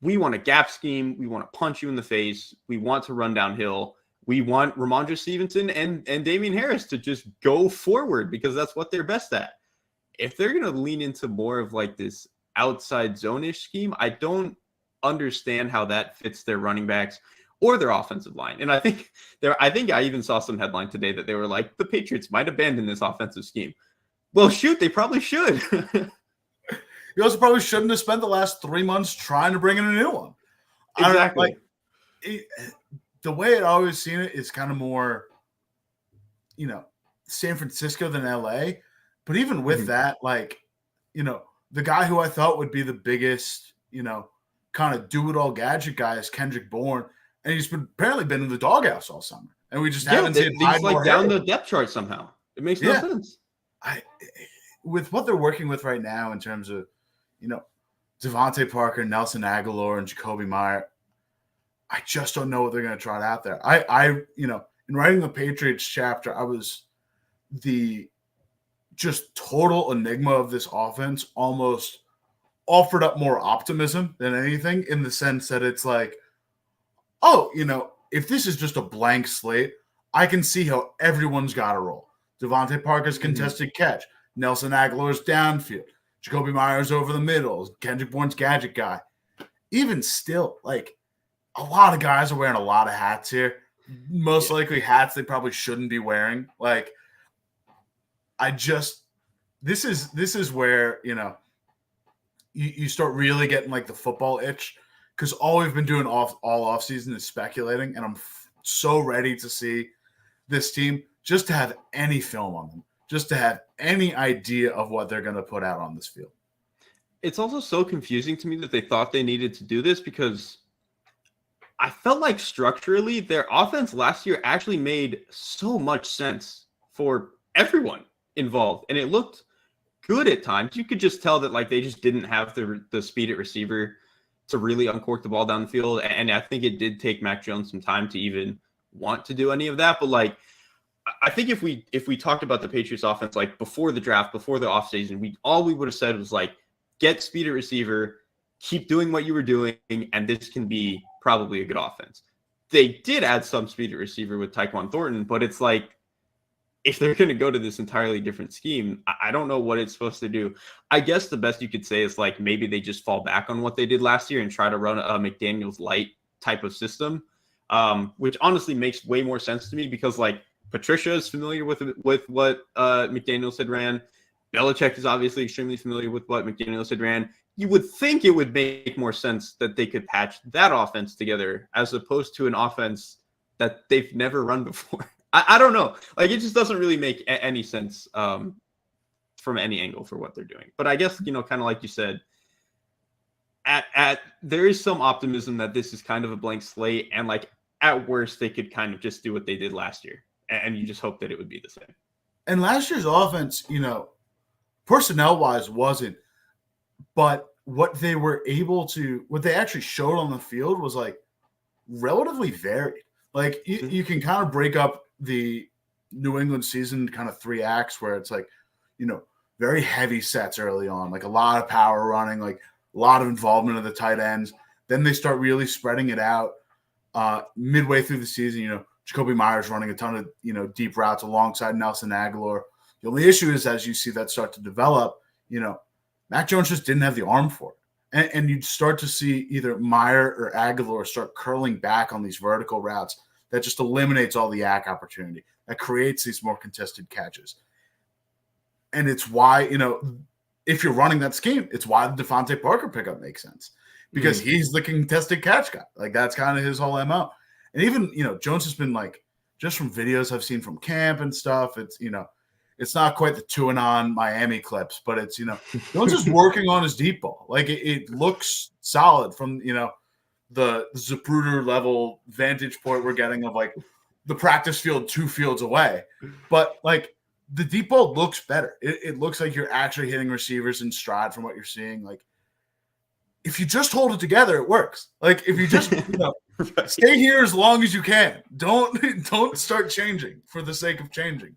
we want a gap scheme. We want to punch you in the face. We want to run downhill. We want Ramondre Stevenson and Damian Harris to just go forward because that's what they're best at. If they're going to lean into more of like this outside zone-ish scheme, I don't understand how that fits their running backs or their offensive line. And I think I even saw some headline today that they were like, the Patriots might abandon this offensive scheme. Well, shoot, they probably should. You also probably shouldn't have spent the last 3 months trying to bring in a new one. Exactly. The way I'd always seen it is kind of more, San Francisco than LA. But even with that, like, the guy who I thought would be the biggest, kind of do-it-all gadget guy is Kendrick Bourne. And he's apparently been in the doghouse all summer. And we just haven't seen he's like down the depth chart somehow. It makes no sense. With what they're working with right now in terms of, Devontae Parker, Nelson Aguilar, and Jacoby Meyer, I just don't know what they're going to try out there. In writing the Patriots chapter, I was the just total enigma of this offense, almost offered up more optimism than anything, in the sense that it's like, oh, if this is just a blank slate, I can see how everyone's got a role. Devontae Parker's contested catch. Nelson Aguilar's downfield. Jacoby Myers over the middle. Kendrick Bourne's gadget guy. Even still, like, a lot of guys are wearing a lot of hats here. Most likely hats they probably shouldn't be wearing. Like, this is where, you start really getting like the football itch, because all we've been doing all offseason is speculating, and I'm so ready to see this team, just to have any film on them, just to have any idea of what they're going to put out on this field. It's also so confusing to me that they thought they needed to do this, because I felt like structurally their offense last year actually made so much sense for everyone involved, and it looked good at times. You could just tell that like they just didn't have the speed at receiver to really uncork the ball down the field, and I think it did take Mac Jones some time to even want to do any of that. But like, I think if we talked about the Patriots offense like before the draft, before the offseason, all we would have said was like, get speed at receiver, keep doing what you were doing, and this can be probably a good offense. They did add some speed at receiver with Tyquan Thornton, but it's like, if they're going to go to this entirely different scheme, I don't know what it's supposed to do. I guess the best you could say is like maybe they just fall back on what they did last year and try to run a McDaniels light type of system, which honestly makes way more sense to me, because like Patricia is familiar with what McDaniels had ran. Belichick is obviously extremely familiar with what McDaniels had ran. You would think it would make more sense that they could patch that offense together as opposed to an offense that they've never run before. I don't know. Like, it just doesn't really make any sense from any angle for what they're doing. But I guess, kind of like you said, there is some optimism that this is kind of a blank slate, and like at worst they could kind of just do what they did last year, and you just hope that it would be the same. And last year's offense, personnel wise wasn't, but what they actually showed on the field was like relatively varied. Like you can kind of break up the New England season kind of 3 acts, where it's like, very heavy sets early on, like a lot of power running, like a lot of involvement of the tight ends. Then they start really spreading it out midway through the season. Jacoby Myers running a ton of, deep routes alongside Nelson Aguilar. The only issue is, as you see that start to develop, Mac Jones just didn't have the arm for it. And you'd start to see either Meyer or Aguilar start curling back on these vertical routes that just eliminates all the yak opportunity, that creates these more contested catches. And it's why, if you're running that scheme, it's why the Devontae Parker pickup makes sense, because he's the contested catch guy. Like, that's kind of his whole MO. And even, Jones has been like, just from videos I've seen from camp and stuff, it's, it's not quite the Tuanon Miami clips, but it's, Jones is working on his deep ball. Like, it looks solid from, the Zapruder level vantage point we're getting of like the practice field 2 fields away. But like, the deep ball looks better. It looks like you're actually hitting receivers in stride from what you're seeing. Like, if you just hold it together, it works. Like, if you just stay here as long as you can, don't start changing for the sake of changing.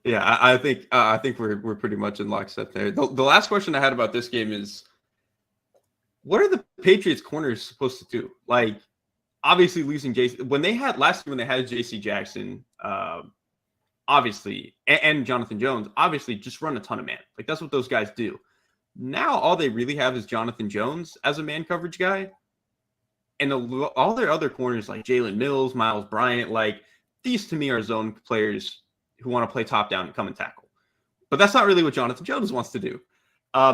Yeah, I think we're pretty much in lockstep there. The last question I had about this game is, what are the Patriots corners supposed to do? Like, obviously losing when they had J.C. Jackson, obviously, and Jonathan Jones, obviously just run a ton of man. Like, that's what those guys do. Now all they really have is Jonathan Jones as a man coverage guy, and all their other corners like Jalen Mills, Miles Bryant, like, these to me are zone players who want to play top down and come and tackle. But that's not really what Jonathan Jones wants to do.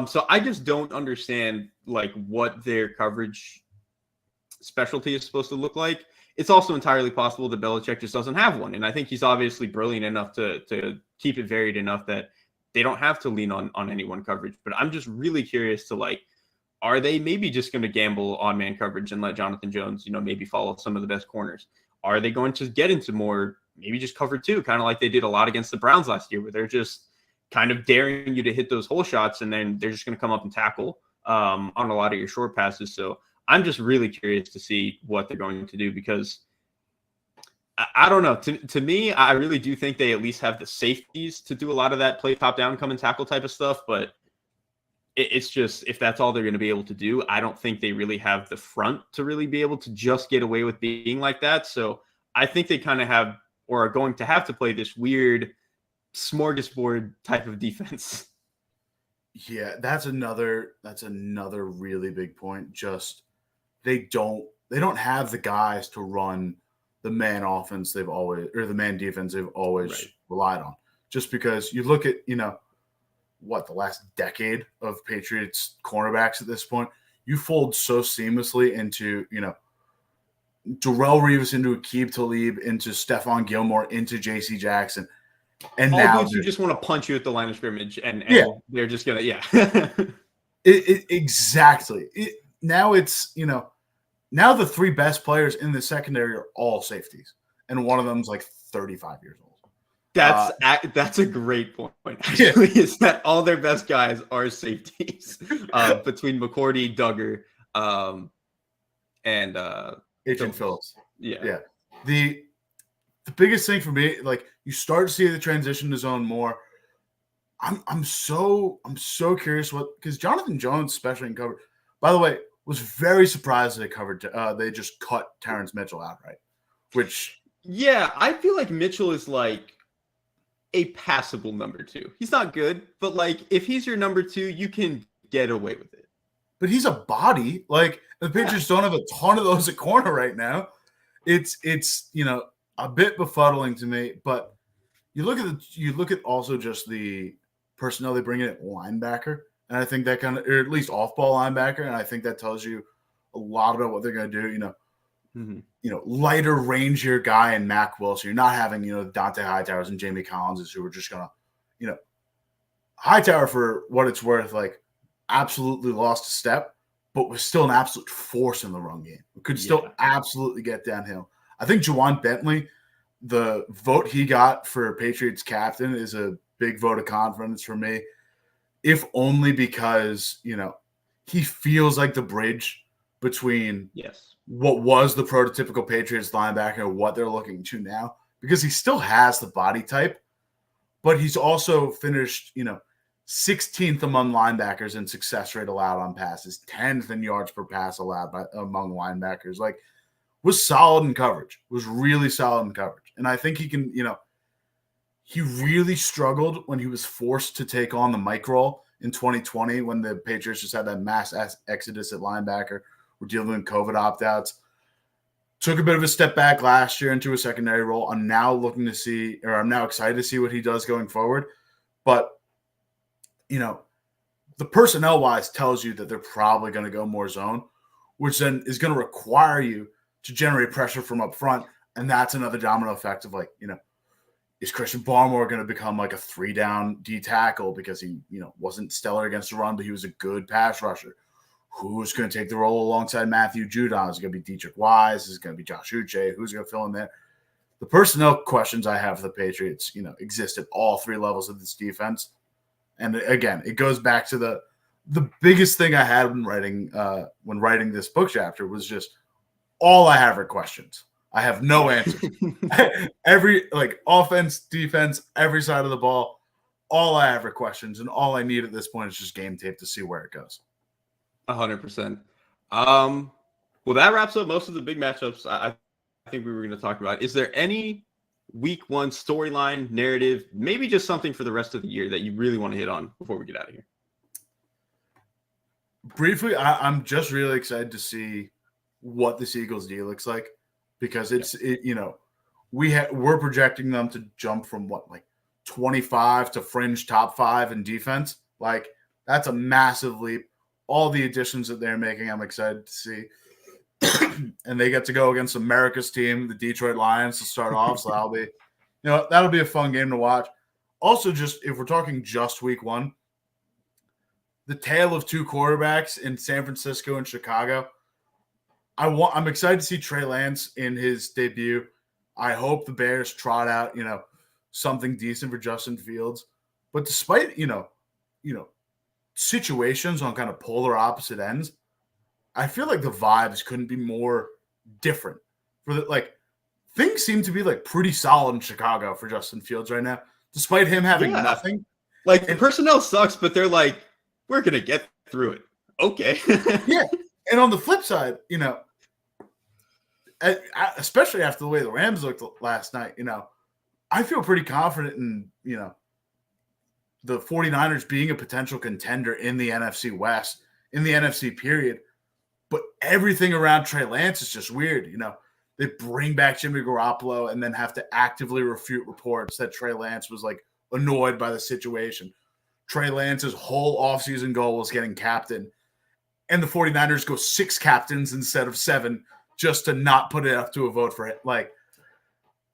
So I just don't understand like what their coverage specialty is supposed to look like. It's also entirely possible that Belichick just doesn't have one. And I think he's obviously brilliant enough to keep it varied enough that they don't have to lean on any one coverage. But I'm just really curious to like, are they maybe just going to gamble on man coverage and let Jonathan Jones, maybe follow some of the best corners? Are they going to get into more, maybe just cover 2, kind of like they did a lot against the Browns last year, where they're just kind of daring you to hit those hole shots, and then they're just going to come up and tackle on a lot of your short passes. So I'm just really curious to see what they're going to do, because I don't know. To me, I really do think they at least have the safeties to do a lot of that play top down, come and tackle type of stuff. But it's just, if that's all they're going to be able to do, I don't think they really have the front to really be able to just get away with being like that. So I think they kind of have, or are going to have to play this weird smorgasbord type of defense. Yeah, that's another really big point. Just they don't have the guys to run the man offense the man defense they've always relied on. Just because you look at, the last decade of Patriots cornerbacks at this point, you fold so seamlessly into, Darrelle Revis, into Aqib Talib, into Stephon Gilmore, into J.C. Jackson. And all now dudes who just want to punch you at the line of scrimmage, and they're just going to, exactly. Now it's, now the three best players in the secondary are all safeties, and one of them's like 35 years old. That's a great point. Actually, is that all their best guys are safeties between McCourty, Duggar, and Adrian Phillips. Yeah. The biggest thing for me, like, you start to see the transition to zone more. I'm so curious because Jonathan Jones, especially in cover, by the way, was very surprised they covered. They just cut Terrence Mitchell outright, which I feel like Mitchell is like a passable number 2. He's not good, but like if he's your number 2, you can get away with it. But he's a body. Like, the Patriots don't have a ton of those at corner right now. It's a bit befuddling to me. But you look at also just the personnel they bring in at linebacker, and I think that or at least off-ball linebacker, and I think that tells you a lot about what they're going to do. Lighter, rangier guy in Mac Wilson. You're not having, Dante Hightowers and Jamie Collinses who are just going to, Hightower, for what it's worth, like, absolutely lost a step, but was still an absolute force in the run game. Could still absolutely get downhill. I think Juwan Bentley, the vote he got for Patriots captain, is a big vote of confidence for me, if only because, he feels like the bridge between what was the prototypical Patriots linebacker and what they're looking to now, because he still has the body type, but he's also finished, 16th among linebackers in success rate allowed on passes, 10th in yards per pass allowed among linebackers. Like, was solid in coverage, was really solid in coverage. And I think he can, he really struggled when he was forced to take on the Mike role in 2020 when the Patriots just had that mass exodus at linebacker. We're dealing with COVID opt-outs. Took a bit of a step back last year into a secondary role. I'm now excited to see what he does going forward. But, the personnel-wise tells you that they're probably going to go more zone, which then is going to require you to generate pressure from up front. And that's another domino effect of, like, is Christian Barmore going to become like a 3-down D tackle because he, wasn't stellar against the run, but he was a good pass rusher? Who's going to take the role alongside Matthew Judon? Is it going to be Dietrich Wise? Is it going to be Josh Uche? Who's going to fill in there? The personnel questions I have for the Patriots, exist at all 3 levels of this defense. And again, it goes back to the biggest thing I had when writing this book chapter was just all I have are questions. I have no answers. Every, offense, defense, every side of the ball, all I have are questions, and all I need at this point is just game tape to see where it goes. 100%. Well, that wraps up most of the big matchups I think we were going to talk about. Is there any week 1 storyline, narrative, maybe just something for the rest of the year that you really want to hit on before we get out of here? Briefly, I'm just really excited to see what this Eagles D looks like, because we're projecting them to jump from 25 to fringe top 5 in defense. Like, that's a massive leap. All the additions that they're making, I'm excited to see. And they get to go against America's team, the Detroit Lions, to start off. So that'll be a fun game to watch. Also, just if we're talking just week 1, the tale of 2 quarterbacks in San Francisco and Chicago. I'm excited to see Trey Lance in his debut. I hope the Bears trot out, something decent for Justin Fields. But despite, situations on kind of polar opposite ends, I feel like the vibes couldn't be more different. Things seem to be pretty solid in Chicago for Justin Fields right now, despite him having nothing. The personnel sucks, but they're like, we're gonna get through it. Okay. Yeah. And on the flip side, especially after the way the Rams looked last night, I feel pretty confident in, the 49ers being a potential contender in the NFC West, in the NFC period. But everything around Trey Lance is just weird. They bring back Jimmy Garoppolo and then have to actively refute reports that Trey Lance was like annoyed by the situation. Trey Lance's whole offseason goal was getting captain. And the 49ers go 6 captains instead of 7 just to not put it up to a vote for it. Like,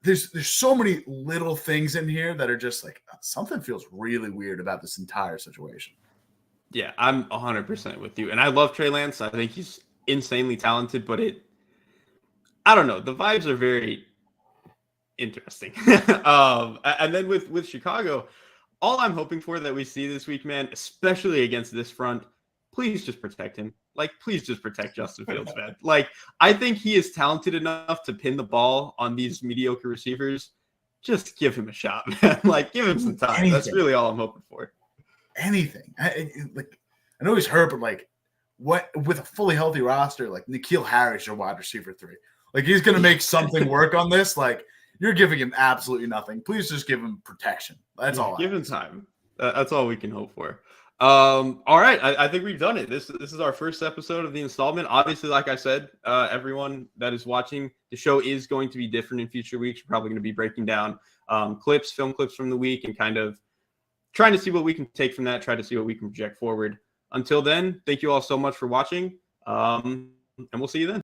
there's so many little things in here that are just like, something feels really weird about this entire situation. Yeah, I'm 100% with you. And I love Trey Lance. I think he's insanely talented, but I don't know. The vibes are very interesting. And then with Chicago, all I'm hoping for that we see this week, man, especially against this front, please just protect him. Like, please just protect Justin Fields, man. Like, I think he is talented enough to pin the ball on these mediocre receivers. Just give him a shot, man. Like, give him some time. Anything. That's really all I'm hoping for. Anything. I know he's hurt, but like, what with a fully healthy roster, like N'Keal Harris, your wide receiver 3. Like, he's going to make something work on this. Like, you're giving him absolutely nothing. Please just give him protection. That's all. Give him time. That's all we can hope for. All right. I think we've done it. This is our first episode of the installment. Obviously, like I said, everyone that is watching, the show is going to be different in future weeks. We're probably going to be breaking down film clips from the week and kind of trying to see what we can take from that, try to see what we can project forward. Until then, thank you all so much for watching. And we'll see you then.